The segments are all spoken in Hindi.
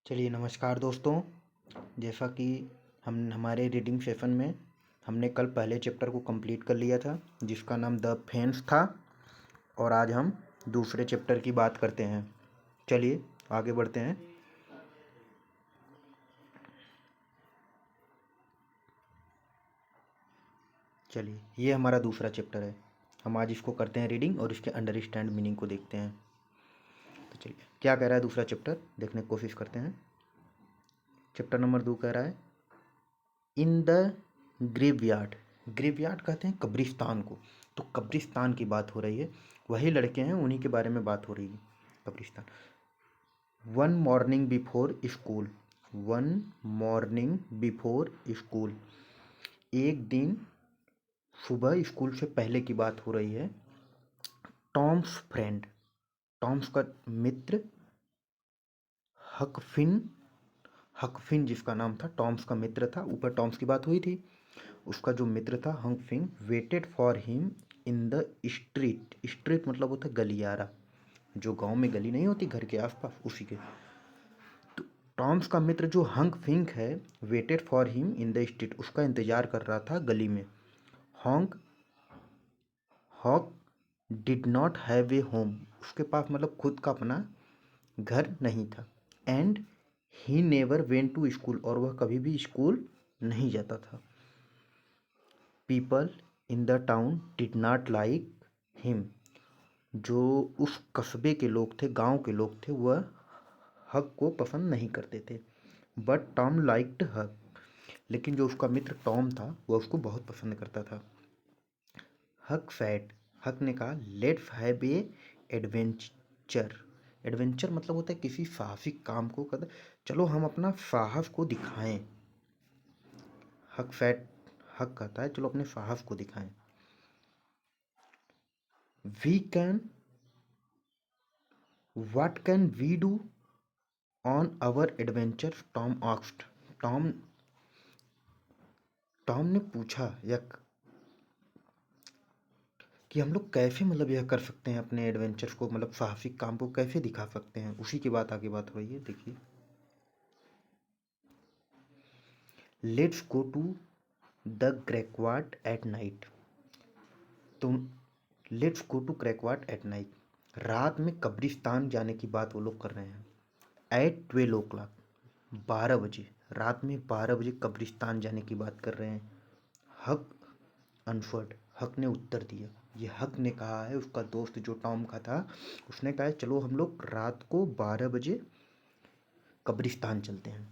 चलिए नमस्कार दोस्तों। जैसा कि हम हमारे रीडिंग सेशन में हमने कल पहले चैप्टर को कंप्लीट कर लिया था जिसका नाम द फेंस था, और आज हम दूसरे चैप्टर की बात करते हैं। चलिए आगे बढ़ते हैं। चलिए ये हमारा दूसरा चैप्टर है। हम आज इसको करते हैं रीडिंग और इसके अंडरस्टैंड मीनिंग को देखते हैं। तो चलिए क्या कह रहा है दूसरा चैप्टर देखने की कोशिश करते हैं। चैप्टर नंबर 2 कह रहा है इन द ग्रेवयार्ड। ग्रेवयार्ड कहते हैं कब्रिस्तान को, तो कब्रिस्तान की बात हो रही है। वही लड़के हैं, उन्हीं के बारे में बात हो रही है। कब्रिस्तान। One morning before school. One morning before school. एक दिन सुबह स्कूल से पहले की बात हो रही है। टॉम्स फ्रेंड, टॉम्स का मित्र हकफिन, हकफिन जिसका नाम था, टॉम्स का मित्र था। ऊपर टॉम्स की बात हुई थी। उसका जो मित्र था Huck Finn waited for him in the street. Street मतलब होता है गलियारा, जो गांव में गली नहीं होती घर के आसपास, उसी के। तो टॉम्स का मित्र जो हंक फिंक है waited for him in the street, उसका इंतजार कर रहा था गली में। Huck Huck did not have a home, उसके पास मतलब खुद का अपना घर नहीं था। And he never went to school, और वह कभी भी स्कूल नहीं जाता था। People in the town did not like him, जो उस कस्बे के लोग थे, गांव के लोग थे, वह हक को पसंद नहीं करते थे। बट टॉम लाइक्ड हक, लेकिन जो उसका मित्र टॉम था वह उसको बहुत पसंद करता था। हक सैड, हक ने कहा let's have a adventure. Adventure मतलब होता है किसी साहसिक काम को कर, चलो हम अपना साहस को दिखाएं। हक सैड, हक कहता है चलो अपने साहस को दिखाएं। We can, what can we do on our adventure, Tom asked. Tom Tom ने पूछा या कि हम लोग कैसे मतलब यह कर सकते हैं, अपने एडवेंचर्स को मतलब साहसिक काम को कैसे दिखा सकते हैं, उसी की बात आगे बात हो रही है। देखिए let's go to the graveyard at night. तो let's go to graveyard at night, रात में कब्रिस्तान जाने की बात वो लोग कर रहे हैं। एट 12 o'clock, 12 बजे, रात में 12 बजे कब्रिस्तान जाने की बात कर रहे हैं। हक अनफर्ड, हक ने उत्तर दिया। ये हक ने कहा है, उसका दोस्त जो टॉम का था उसने कहा है चलो हम लोग रात को 12 बजे कब्रिस्तान चलते हैं।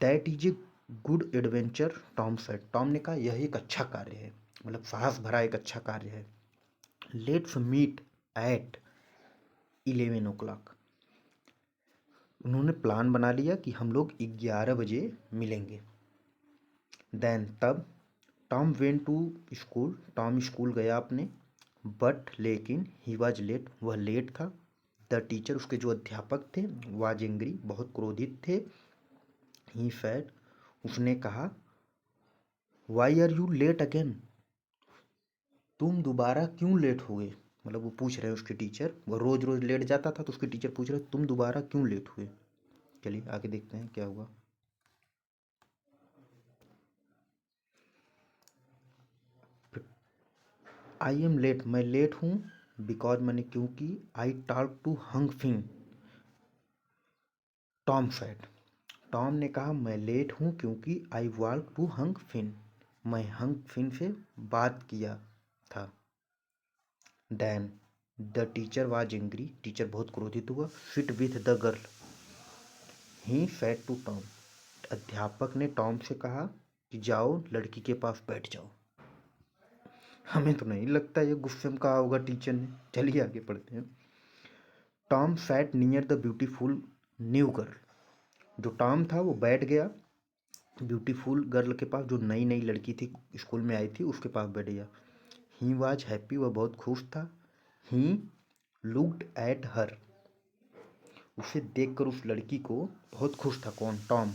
That is a good adventure, Tom said. Tom ने कहा यह एक अच्छा कार्य है, मतलब साहस भरा एक अच्छा कार्य है। Let's meet at 11 o'clock। उन्होंने प्लान बना लिया कि हम लोग 11 बजे मिलेंगे। देन तब Tom went to school, Tom school गया अपने। बट लेकिन ही वॉज लेट, वह लेट था। द टीचर, उसके जो अध्यापक थे, वाज एंग्री, बहुत क्रोधित थे। ही सैड, उसने कहा why are you late again, तुम दोबारा क्यों लेट हो गए। मतलब वो पूछ रहे हैं उसके टीचर, वो रोज रोज लेट जाता था तो उसके टीचर पूछ रहे तुम दोबारा क्यों लेट हुए। चलिए आगे देखते हैं क्या हुआ। आई एम लेट, मैं लेट हूँ। बिकॉज मैंने क्योंकि, I talk to Huck Finn, Tom said. Tom ने कहा मैं लेट हूँ क्योंकि I walk to Huck Finn, मैं हंग फिन से बात किया था। Then the teacher was angry, teacher बहुत क्रोधित हुआ। Sit with the girl, he said to Tom, अध्यापक ने टॉम से कहा कि जाओ लड़की के पास बैठ जाओ। हमें तो नहीं लगता ये गुस्से में कहा होगा टीचर ने। चलिए आगे पढ़ते हैं। Tom sat near the beautiful new girl, जो टॉम था वो बैठ गया ब्यूटीफुल गर्ल के पास, जो नई नई लड़की थी स्कूल में आई थी, उसके पास बैठ गया। ही वॉज हैप्पी, वह बहुत खुश था। ही लुक्ड एट हर, उसे देखकर उस लड़की को बहुत खुश था। कौन? Tom.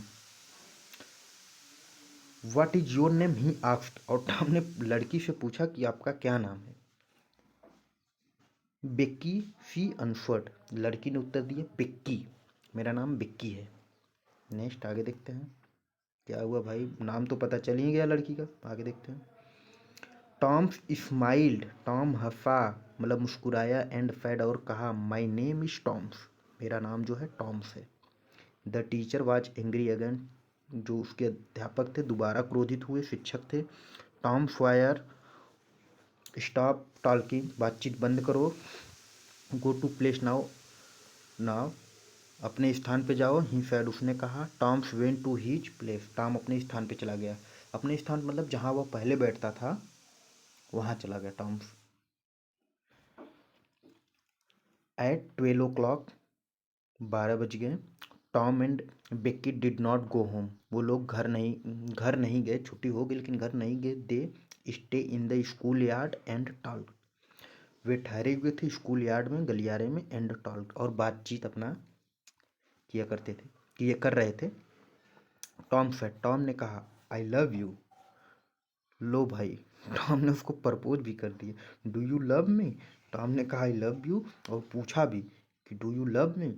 What is your name, he asked, और टॉम ने लड़की से पूछा कि आपका क्या नाम है। बेक्की सी अनफर्ड, लड़की ने उत्तर दिया बेक्की, मेरा नाम बिक्की है। नेक्स्ट आगे देखते हैं क्या हुआ भाई, नाम तो पता चल ही गया लड़की का, आगे देखते हैं। टॉम स्माइल्ड, टॉम हंसा मतलब मुस्कुराया, एंड फेड और कहा माई नेम इज टॉम्स, मेरा नाम जो है टॉम्स है। The teacher was angry again, जो उसके अध्यापक थे दोबारा क्रोधित हुए, शिक्षक थे। टॉम स्वायर, स्टॉप टॉकिंग, बातचीत बंद करो। Go to place now, now अपने स्थान पे जाओ। ही सेड, उसने कहा। Tom's went to his place, Tom अपने स्थान पे चला गया। अपने स्थान मतलब जहाँ वह पहले बैठता था वहाँ चला गया टॉम्स। एट 12 o'clock, 12 बज गए। Tom and Becky did not go home, वो लोग घर नहीं गए, छुट्टी हो गई लेकिन घर नहीं गए। They stay in the schoolyard and talk, वे ठहरे हुए थे स्कूल यार्ड में, गलियारे में। एंड टॉल्क, और बातचीत अपना किया करते थे, किए कर रहे थे। टॉम सेड, टॉम ने कहा आई लव यू। लो भाई, टॉम ने उसको प्रपोज भी कर दिया। Do you love me, Tom ने कहा आई लव यू, और पूछा भी कि डू यू लव मी।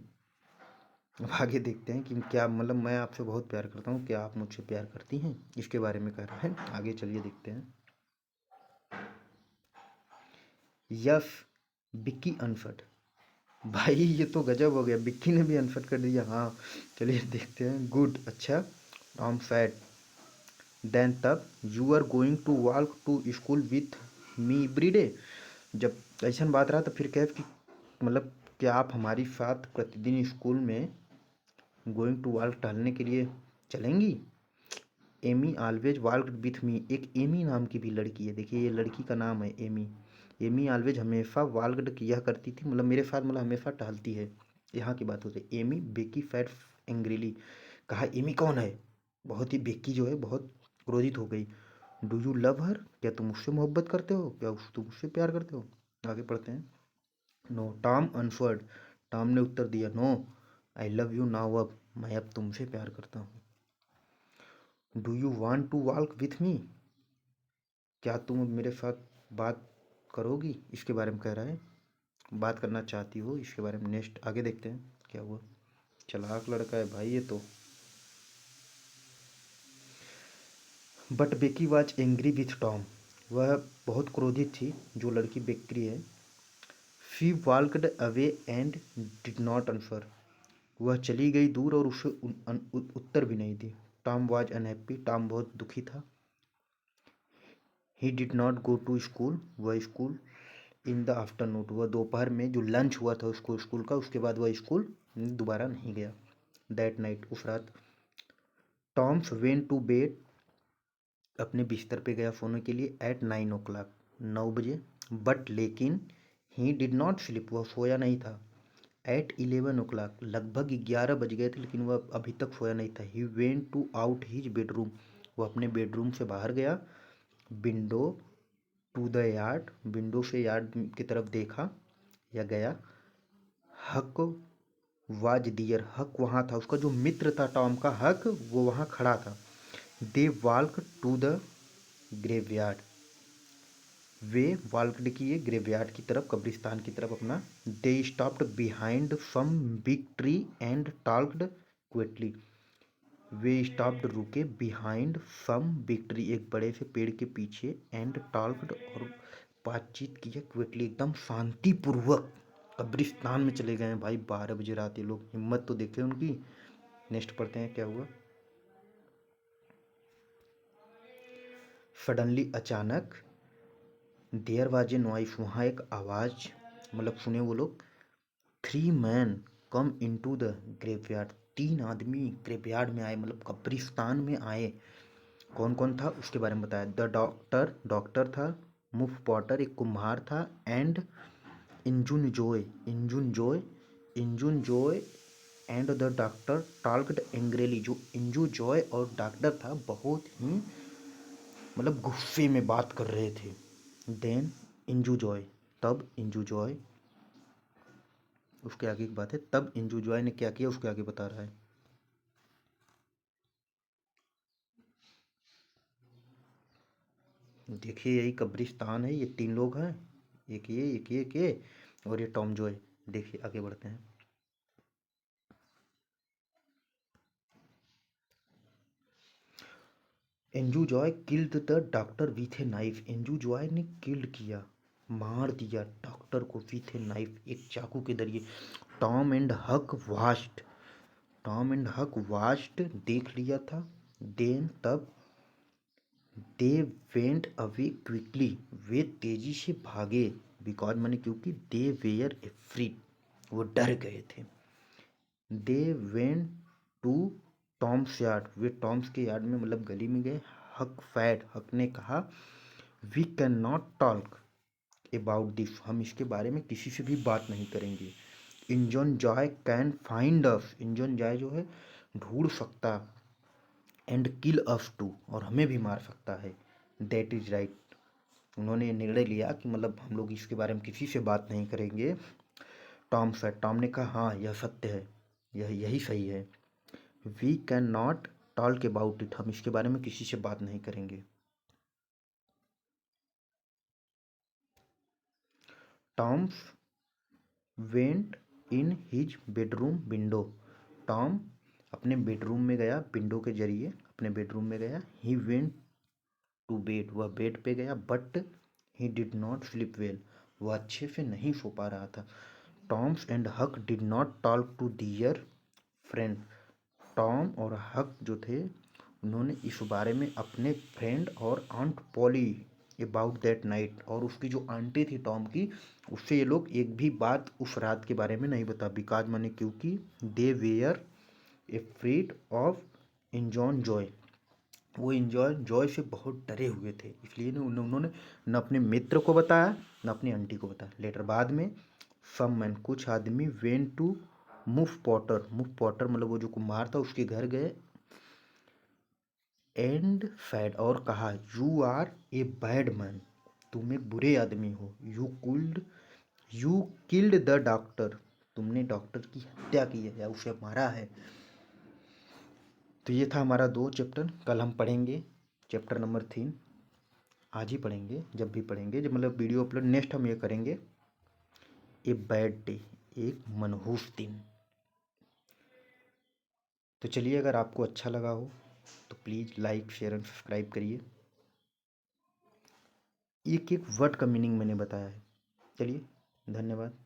अब आगे देखते हैं कि क्या मतलब मैं आपसे बहुत प्यार करता हूँ, क्या आप मुझसे प्यार करती हैं, इसके बारे में कह रहा है। आगे चलिए देखते हैं। यस, बिक्की अनफट, भाई ये तो गजब हो गया, बिक्की ने भी अनफट कर दिया। हाँ चलिए देखते हैं। गुड, अच्छा। टॉम सैड, देन तब you are going to walk to school with me every day, जब ऐसा बात रहा तो फिर कह कि मतलब क्या आप हमारे साथ प्रतिदिन स्कूल में गोइंग टू वॉक टहलने के लिए चलेंगी। एमी ऑलवेज वॉल्कड विथ मी, एक एमी नाम की भी लड़की है, देखिए ये लड़की का नाम है एमी। एमी ऑलवेज हमेशा वॉल्कड किया करती थी, मतलब मेरे साथ मतलब हमेशा टहलती है। यहाँ की बात होती है। एमी बेकी फैट एंग्रीली, कहा एमी कौन है, बहुत ही बेकी जो है बहुत क्रोधित हो गई। डू यू लव हर, क्या तुम उससे मोहब्बत करते हो, क्या तुम उससे प्यार करते हो। आगे पढ़ते हैं। नो, टॉम अनफर्ड, टॉम ने उत्तर दिया no I love you now, अब मैं अब तुमसे प्यार करता हूँ। Do you want to walk with me, क्या तुम मेरे साथ बात करोगी, इसके बारे में कह रहा है, बात करना चाहती हो, इसके बारे में। नेक्स्ट आगे देखते हैं क्या हुआ। चालाक लड़का है भाई ये तो। But Becky was angry with Tom, वह बहुत क्रोधित थी, जो लड़की बेकरी है। She walked away and did not answer, वह चली गई दूर और उसे उत्तर भी नहीं दी। टॉम वॉज अनहैप्पी, टॉम बहुत दुखी था। He did not go to school, वह स्कूल इन द आफ्टरनून, वह दोपहर में जो लंच हुआ था उसको स्कूल का, उसके बाद वह स्कूल दोबारा नहीं गया। दैट नाइट, उस रात। टॉम्स वेंट टू बेड, अपने बिस्तर पे गया सोने के लिए। एट 9 o'clock, 9 बजे। बट लेकिन ही डिड नॉट स्लीप, वह सोया नहीं था। एट 11 o'clock, लगभग 11 बज गए थे लेकिन वह अभी तक सोया नहीं था। He went to out his bedroom, वह अपने बेडरूम से बाहर गया। Window to the yard, window से यार्ड की तरफ देखा या गया। हक वाज डियर, हक वहाँ था, उसका जो मित्र था टॉम का हक, वो वहाँ खड़ा था। They walk to the graveyard, वे वॉल्कड किए ग्रेवयार्ड की तरफ, कब्रिस्तान की तरफ अपना। They stopped behind some big tree and talked quickly, वे स्टॉप्ड रुके। बिहाइंड सम बिग ट्री, एक बड़े से पेड़ के पीछे। एंड टॉक्ड, और बातचीत की है। क्विकली, एकदम शांतिपूर्वक कब्रिस्तान में चले गए हैं भाई 12 बजे रात। ये लोग हिम्मत तो देखे उनकी। नेक्स्ट पढ़ते हैं क्या हुआ। सडनली, अचानक। देयर वाज ए नॉइस, वहाँ एक आवाज़, मतलब सुने वो लोग। 3 men come into the graveyard, 3 आदमी ग्रेवयार्ड में आए, मतलब कब्रिस्तान में आए। कौन कौन था उसके बारे में बताया। द डॉक्टर, डॉक्टर था। मुफ पॉटर, एक कुम्हार था। And Injun Joe, Injun Joe and the doctor talked angrily, जो इंजू जॉय और डॉक्टर था बहुत ही मतलब गुस्से में बात कर रहे थे। देन इंजू जॉय, तब इंजू जॉय, उसके आगे की बात है। तब इंजू जॉय ने क्या किया उसके आगे बता रहा है। देखिए यही कब्रिस्तान है, ये 3 लोग हैं, एक ये और ये टॉम जॉय। देखिए आगे बढ़ते हैं। Anju Joy killed the doctor with a knife. Anju Joy ने किल्ड किया, मार दिया डॉक्टर को विथ ए नाइफ, एक चाकू के जरिए। टॉम एंड हक वास्ट, टॉम एंड हक वास्ट देख लिया था। देन तब दे वेंट अवे क्विकली, वे तेजी से भागे। बिकॉज मैंने क्योंकि दे वेयर एफ्रीड, वो डर गए थे। They went to Tom's yard, वे टॉम्स के यार्ड में मतलब गली में गए। हक फैड, हक ने कहा we can not talk about this, हम इसके बारे में किसी से भी बात नहीं करेंगे। Engine Joy can find us, engine Joy जो है ढूंढ सकता, एंड किल अस टू, और हमें भी मार सकता है। दैट इज राइट, उन्होंने निर्णय लिया कि मतलब हम लोग इसके बारे में किसी से बात नहीं करेंगे। टॉम सेड, टॉम ने कहा हाँ यह सत्य है, यही सही है। We can not talk about it, हम इसके बारे में किसी से बात नहीं करेंगे। Tom's went in his bedroom window, Tom अपने बेडरूम में गया, विंडो के जरिए अपने बेडरूम में गया। ही वेंट टू बेड, वह बेड पे गया। But he did not sleep well, वह अच्छे से नहीं सो पा रहा था। Tom's and Huck did not talk to their friend, Tom और हक जो थे उन्होंने इस बारे में अपने फ्रेंड और Aunt Polly about that night, और उसकी जो आंटी थी टॉम की, उससे ये लोग एक भी बात उस रात के बारे में नहीं बता। बिकॉज माने क्योंकि दे वेयर एफ्रेड ऑफ इंजॉन जॉय, वो इंजॉय जॉय से बहुत डरे हुए थे, इसलिए ना उन्होंने न अपने मित्र को बताया न अपनी आंटी को बताया। लेटर बाद में सम मैन, कुछ आदमी वेंट टू मुफ पॉटर, मुफ पॉटर मतलब वो जो कुम्हार था उसके घर गए। एंड सैड, और कहा you are a bad man, तुम एक बुरे आदमी हो। यू किल्ड द डॉक्टर, तुमने डॉक्टर की हत्या की है या उसे मारा है। तो ये था हमारा 2 चैप्टर। कल हम पढ़ेंगे चैप्टर नंबर 3, आज ही पढ़ेंगे, जब भी पढ़ेंगे, जब मतलब वीडियो अपलोड नेक्स्ट हम ये करेंगे ए बैड डे, एक मनहूस दिन। तो चलिए, अगर आपको अच्छा लगा हो तो please like share and subscribe करिए। एक एक वर्ड का मीनिंग मैंने बताया है। चलिए, धन्यवाद।